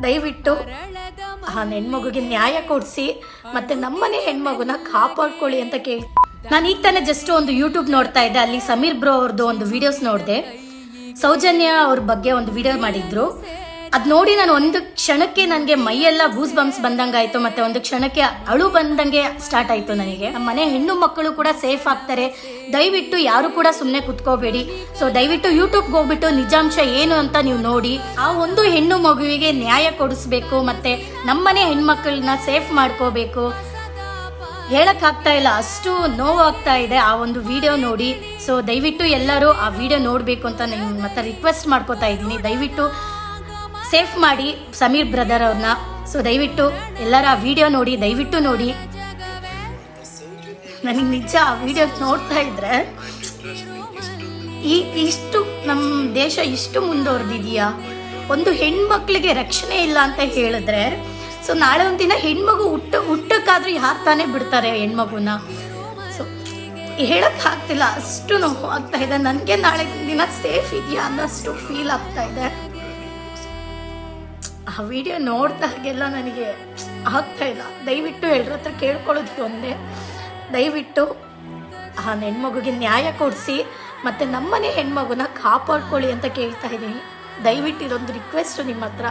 ದಯವಿಟ್ಟು ಆ ಹೆಣ್ಮಗುಗೆ ನ್ಯಾಯ ಕೊಡಿಸಿ ಮತ್ತೆ ನಮ್ಮನೆ ಹೆಣ್ಮಗುನ ಕಾಪಾಡ್ಕೊಳ್ಳಿ ಅಂತ ಕೇಳಿ. ನಾನು ಈಗ ತಾನೇ ಜಸ್ಟ್ ಒಂದು ಯೂಟ್ಯೂಬ್ ನೋಡ್ತಾ ಇದ್ದೆ, ಅಲ್ಲಿ ಸಮೀರ್ ಬ್ರೋ ಅವ್ರದ್ದು ಒಂದು ವಿಡಿಯೋಸ್ ನೋಡಿದೆ. ಸೌಜನ್ಯ ಅವ್ರ ಬಗ್ಗೆ ಒಂದು ವಿಡಿಯೋ ಮಾಡಿದ್ರು. ಅದು ನೋಡಿ ನಾನು ಒಂದು ಕ್ಷಣಕ್ಕೆ ನನಗೆ ಮೈಯೆಲ್ಲ ಗೂಸ್ ಬಂಪ್ಸ್ ಬಂದಂಗಾಯ್ತು, ಮತ್ತೆ ಒಂದು ಕ್ಷಣಕ್ಕೆ ಅಳು ಬಂದಂಗೆ ಸ್ಟಾರ್ಟ್ ಆಯ್ತು ನನಗೆ. ನಮ್ಮ ಮನೆ ಹೆಣ್ಣು ಮಕ್ಕಳು ಕೂಡ ಸೇಫ್ ಆಗ್ತಾರೆ. ದಯವಿಟ್ಟು ಯಾರು ಕೂಡ ಸುಮ್ಮನೆ ಕುತ್ಕೋಬೇಡಿ. ಸೊ ದಯವಿಟ್ಟು ಯೂಟ್ಯೂಬ್ಗೆ ಹೋಗ್ಬಿಟ್ಟು ನಿಜಾಂಶ ಏನು ಅಂತ ನೀವು ನೋಡಿ, ಆ ಒಂದು ಹೆಣ್ಣು ಮಗುವಿಗೆ ನ್ಯಾಯ ಕೊಡಿಸ್ಬೇಕು, ಮತ್ತೆ ನಮ್ಮನೆ ಹೆಣ್ಮಕ್ಳನ್ನ ಸೇಫ್ ಮಾಡ್ಕೋಬೇಕು. ಹೇಳಕ್ಕಾಗ್ತಾ ಇಲ್ಲ, ಅಷ್ಟು ನೋವಾಗ್ತಾ ಇದೆ ಆ ಒಂದು ವಿಡಿಯೋ ನೋಡಿ. ಸೊ ದಯವಿಟ್ಟು ಎಲ್ಲರೂ ಆ ವಿಡಿಯೋ ನೋಡಬೇಕು ಅಂತ ನಾನು ಮತ್ತೆ ರಿಕ್ವೆಸ್ಟ್ ಮಾಡ್ಕೋತಾ ಇದ್ದೀನಿ. ದಯವಿಟ್ಟು ಸೇಫ್ ಮಾಡಿ ಸಮೀರ್ ಬ್ರದರ್ ಅವ್ರನ್ನ. ಸೊ ದಯವಿಟ್ಟು ಎಲ್ಲರ ಆ ವಿಡಿಯೋ ನೋಡಿ, ದಯವಿಟ್ಟು ನೋಡಿ. ನನಗೆ ನಿಜ ಆ ವಿಡಿಯೋ ನೋಡ್ತಾ ಇದ್ರೆ ಇಷ್ಟು ನಮ್ಮ ದೇಶ ಇಷ್ಟು ಮುಂದುವರೆದಿದೆಯಾ? ಒಂದು ಹೆಣ್ಮಕ್ಳಿಗೆ ರಕ್ಷಣೆ ಇಲ್ಲ ಅಂತ ಹೇಳಿದ್ರೆ, ಸೊ ನಾಳೆ ಒಂದು ದಿನ ಹೆಣ್ಮಗು ಹುಟ್ಟಕ್ಕಾದ್ರೂ ಯಾರು ತಾನೇ ಬಿಡ್ತಾರೆ ಹೆಣ್ಮಗುನ? ಸೊ ಹೇಳಕ್ಕಾಗ್ತಿಲ್ಲ, ಅಷ್ಟು ನೋವು ಆಗ್ತಾ ಇದೆ ನನಗೆ. ನಾಳೆ ದಿನ ಸೇಫ್ ಇದೆಯಾ ಅನ್ನೋಷ್ಟು ಫೀಲ್ ಆಗ್ತಾ ಇದೆ. ಆ ವಿಡಿಯೋ ನೋಡಿದಾಗೆಲ್ಲ ನನಗೆ ಆಗ್ತಾ ಇಲ್ಲ. ದಯವಿಟ್ಟು ಎಲ್ಲರ ಹತ್ರ ಕೇಳ್ಕೊಳ್ಳೋದು ಒಂದೇ, ದಯವಿಟ್ಟು ಆ ಹೆಣ್ಮಗುಗೆ ನ್ಯಾಯ ಕೊಡಿಸಿ ಮತ್ತೆ ನಮ್ಮನೆ ಹೆಣ್ಮಗುನ ಕಾಪಾಡ್ಕೊಳ್ಳಿ ಅಂತ ಕೇಳ್ತಾ ಇದ್ದೀನಿ. ದಯವಿಟ್ಟು ಇದೊಂದು ರಿಕ್ವೆಸ್ಟ್ ನಿಮ್ಮ ಹತ್ರ.